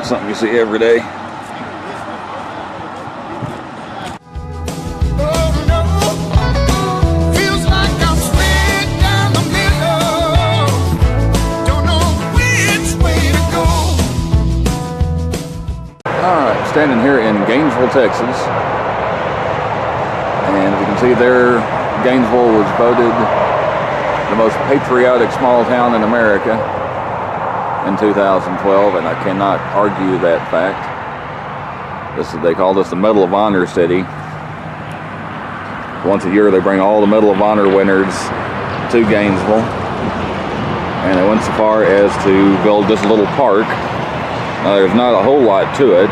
not something you see every day. Alright, standing here in Gainesville, Texas. And as you can see there, Gainesville was voted the most patriotic small town in America in 2012, and I cannot argue that fact. They call this the Medal of Honor city. Once a year they bring all the Medal of Honor winners to Gainesville, and they went so far as to build this little park. Now there's not a whole lot to it,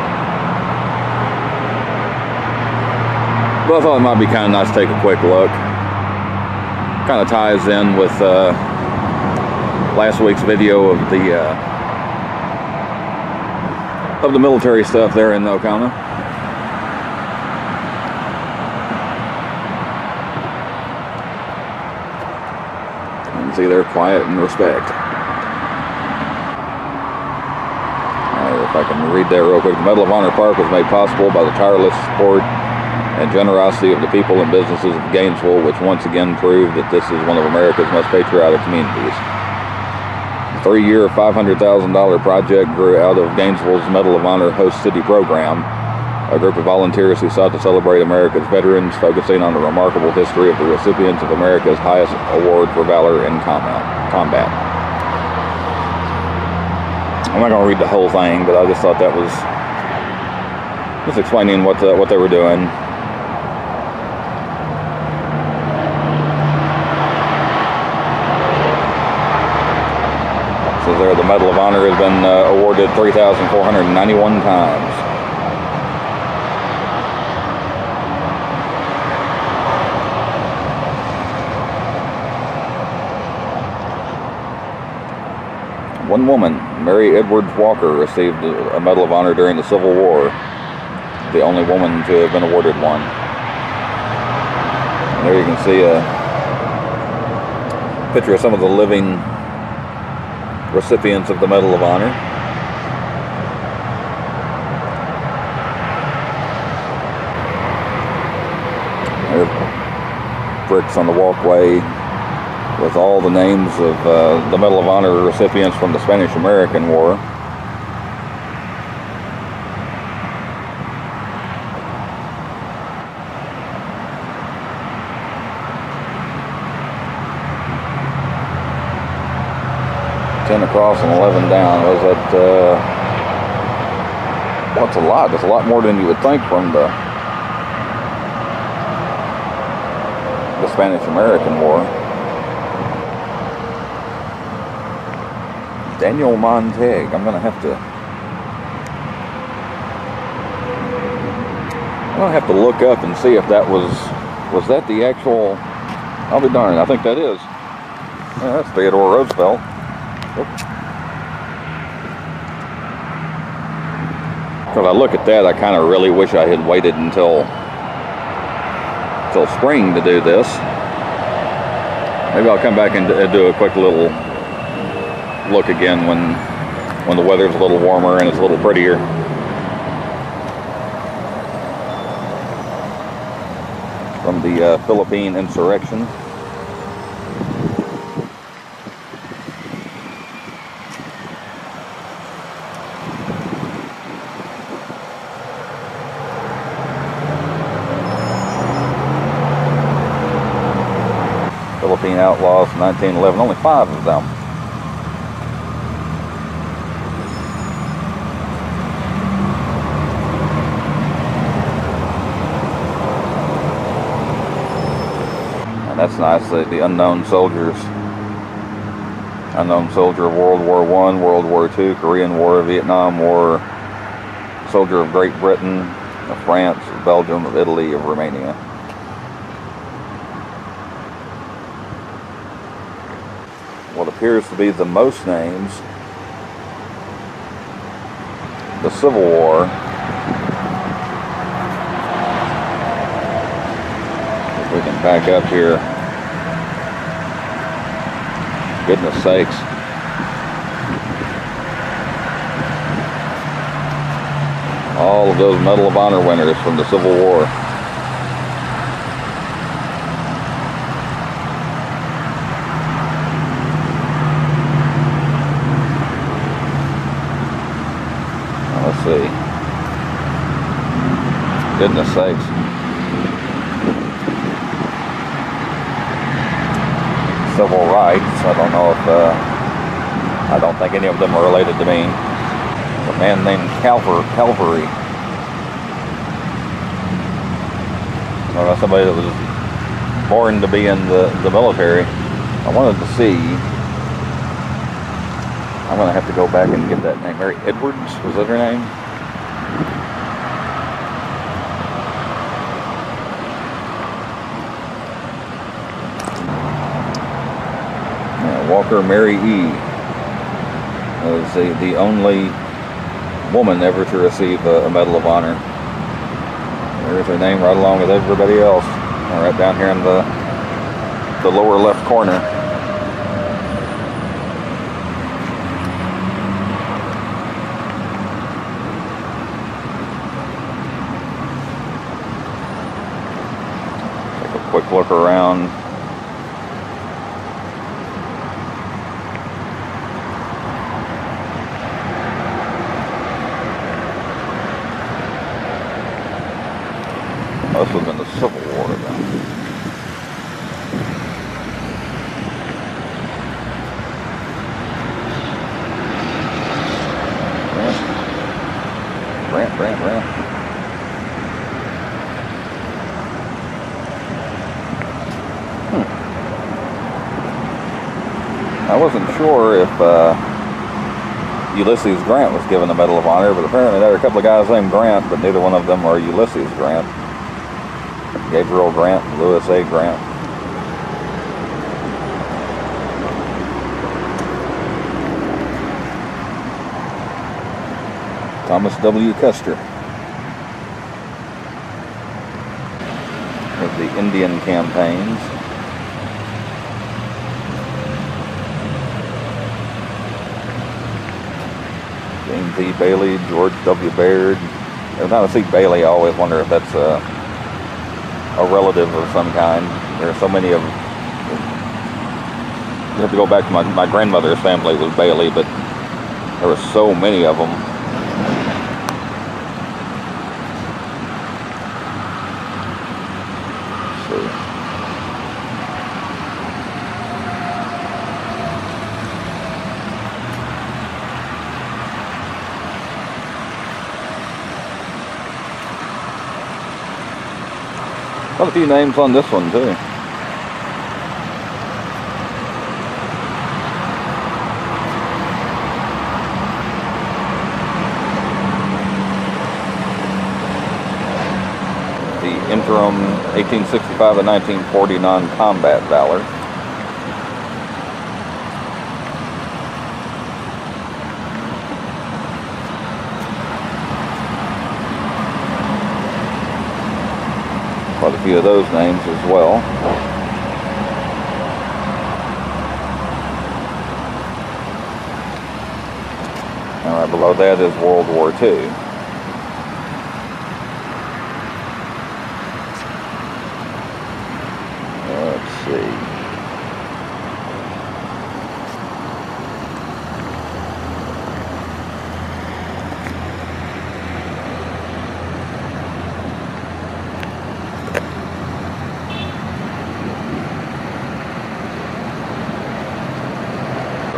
but I thought it might be kind of nice to take a quick look. Kind of ties in with last week's video of the military stuff there in Oconee. You can see they're quiet and respect. If I can read that real quick. The Medal of Honor Park was made possible by the tireless support and generosity of the people and businesses of Gainesville, which once again proved that this is one of America's most patriotic communities. The 3-year, $500,000 project grew out of Gainesville's Medal of Honor Host City program, a group of volunteers who sought to celebrate America's veterans, focusing on the remarkable history of the recipients of America's highest award for valor in combat. I'm not going to read the whole thing, but I just thought that was just explaining what they were doing. So there, the Medal of Honor has been awarded 3,491 times. One woman, Mary Edwards Walker, received a Medal of Honor during the Civil War, the only woman to have been awarded one. And there you can see a picture of some of the living recipients of the Medal of Honor. There's bricks on the walkway with all the names of the Medal of Honor recipients from the Spanish-American War. Ten across and 11 down. Was that? What's a lot? That's a lot more than you would think from the Spanish-American War. Daniel Montag. I'm gonna have to look up and see if that was that the actual. I'll be darned. I think that is. Yeah, that's Theodore Roosevelt. Because I look at that, I kind of really wish I had waited until spring to do this. Maybe I'll come back and do a quick little look again when the weather's a little warmer and it's a little prettier. From the Philippine insurrection. Philippine outlaws, 1911, only 5 of them. And that's nice, the unknown soldiers. Unknown soldier of World War I, World War II, Korean War, Vietnam War, soldier of Great Britain, of France, of Belgium, of Italy, of Romania. What appears to be the most names, the Civil War. If we can back up here. Goodness sakes. All of those Medal of Honor winners from the Civil War. Now, let's see. Goodness sakes. Civil rights. I don't know if, I don't think any of them are related to me. A man named Calvary. Somebody that was born to be in the military. I wanted to see. I'm going to have to go back and get that name. Mary Edwards, was that her name? Walker Mary E. was the only woman ever to receive a Medal of Honor. There's her name right along with everybody else, right down here in the lower left corner. Take a quick look around. This was in the Civil War then. Rant. I wasn't sure if Ulysses Grant was given the Medal of Honor, but apparently there are a couple of guys named Grant, but neither one of them are Ulysses Grant. Gabriel Grant, Lewis A. Grant. Thomas W. Custer. Of the Indian campaigns. James E. Bailey, George W. Baird. Every time I see Bailey, I always wonder if that's a relative of some kind. There are so many of them. You have to go back to my grandmother's family was Bailey, but there were so many of them. Let's see. Got a few names on this one too. The interim 1865 to 1940 non-combat valor. Quite a few of those names as well. And right below that is World War II. Let's see.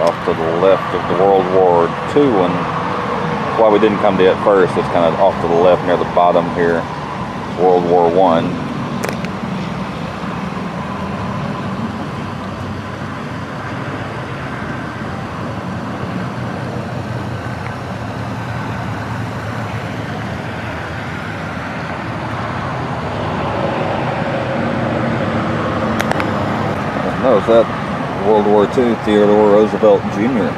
Off to the left of the World War II one. That's why we didn't come to it first. It's kind of off to the left near the bottom here. World War I. No, is that World War II, Theodore Roosevelt Jr.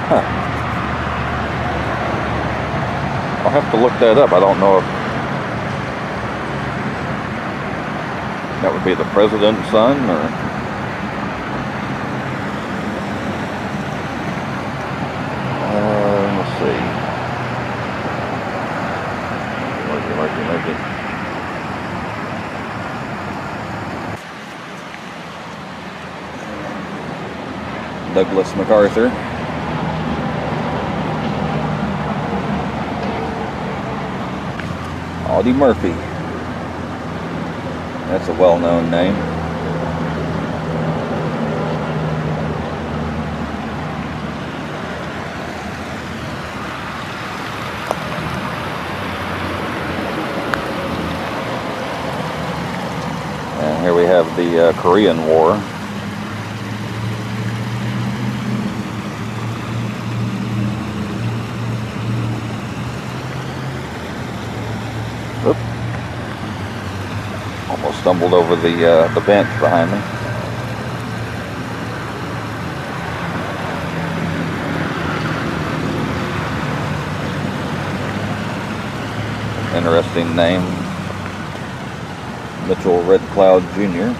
Huh. I'll have to look that up. I don't know if that would be the president's son or... Douglas MacArthur. Audie Murphy. That's a well-known name. And here we have the Korean War. Almost stumbled over the bench behind me. Interesting name, Mitchell Red Cloud Jr.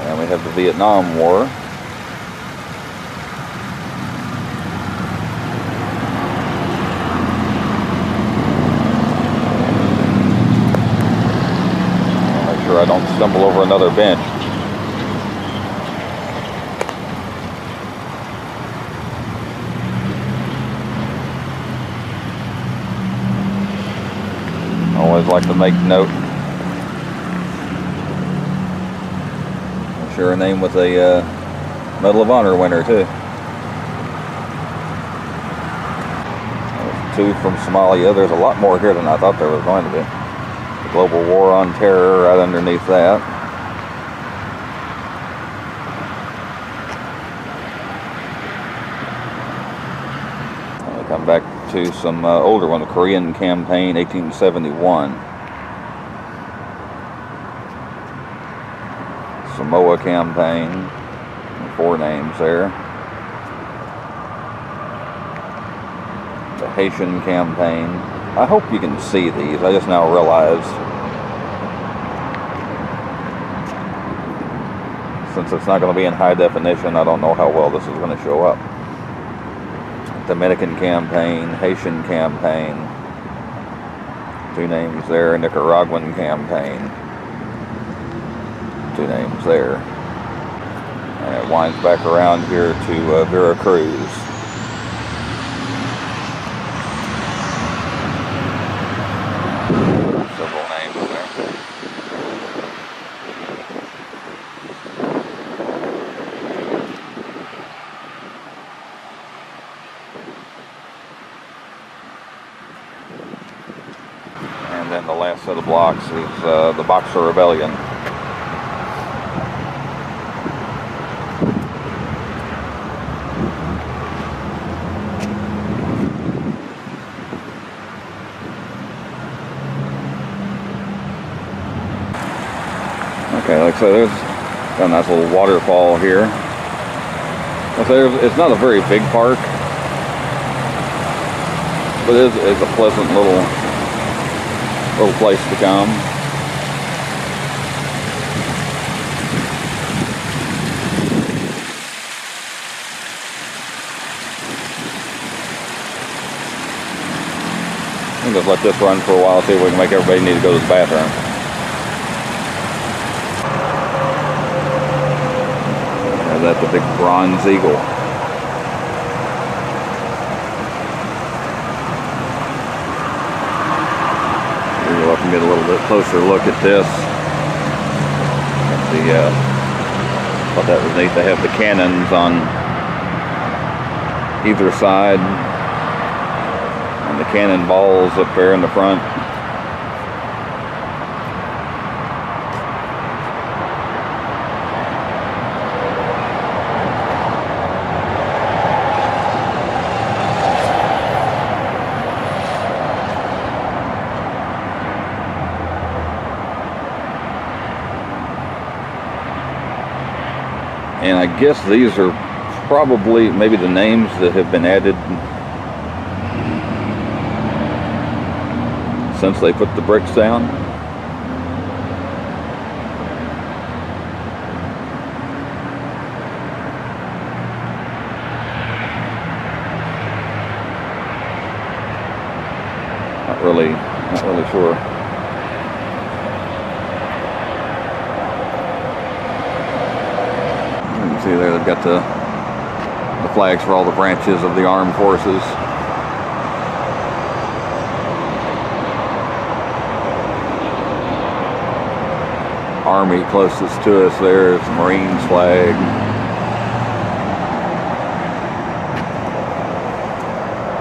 And we have the Vietnam War. I don't stumble over another bench. Always like to make note. Share a name with a Medal of Honor winner too. There's 2 from Somalia. There's a lot more here than I thought there was going to be. Global War on Terror right underneath that. We come back to some older one, the Korean Campaign, 1871. Samoa Campaign, 4 names there. The Haitian Campaign. I hope you can see these. I just now realized, since it's not going to be in high definition, I don't know how well this is going to show up. Dominican Campaign, Haitian Campaign, 2 names there. Nicaraguan Campaign, 2 names there. And it winds back around here to Veracruz. And then the last set of blocks is the Boxer Rebellion. Okay, like I said, there's got a nice little waterfall here. Like I said, it's not a very big park, but it is a pleasant little place to come. I'm gonna just let this run for a while, see if we can make everybody need to go to the bathroom. And that's a big bronze eagle. We'll get a little bit closer look at this. Thought that was neat. They have the cannons on either side, and the cannonballs up there in the front. And I guess these are probably maybe the names that have been added since they put the bricks down. really sure. You can see there they've got the flags for all the branches of the armed forces. Army closest to us there is the Marines flag.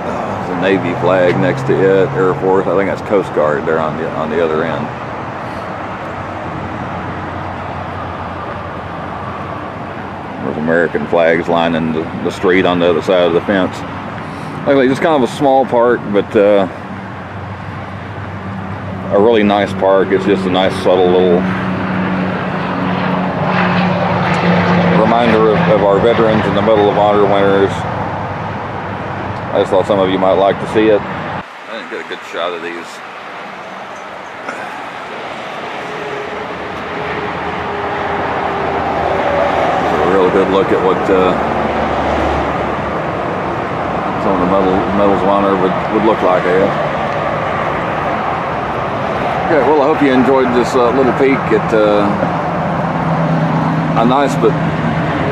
There's a Navy flag next to it. Air Force. I think that's Coast Guard there on the other end. There's American flags lining the street on the other side of the fence. Like just kind of a small park, but a really nice park. It's just a nice, subtle little reminder of our veterans in the Medal of Honor winners. I just thought some of you might like to see it. I didn't get a good shot of these. A real good look at what some of the medals of honor would look like here. Okay, well, I hope you enjoyed this little peek at a nice but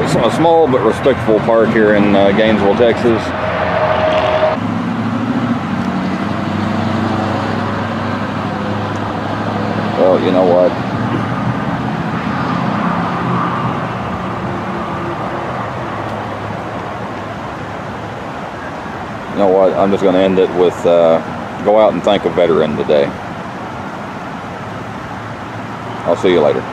a small but respectful park here in Gainesville, Texas. Well, you know what? You know what? I'm just going to end it with go out and thank a veteran today. I'll see you later.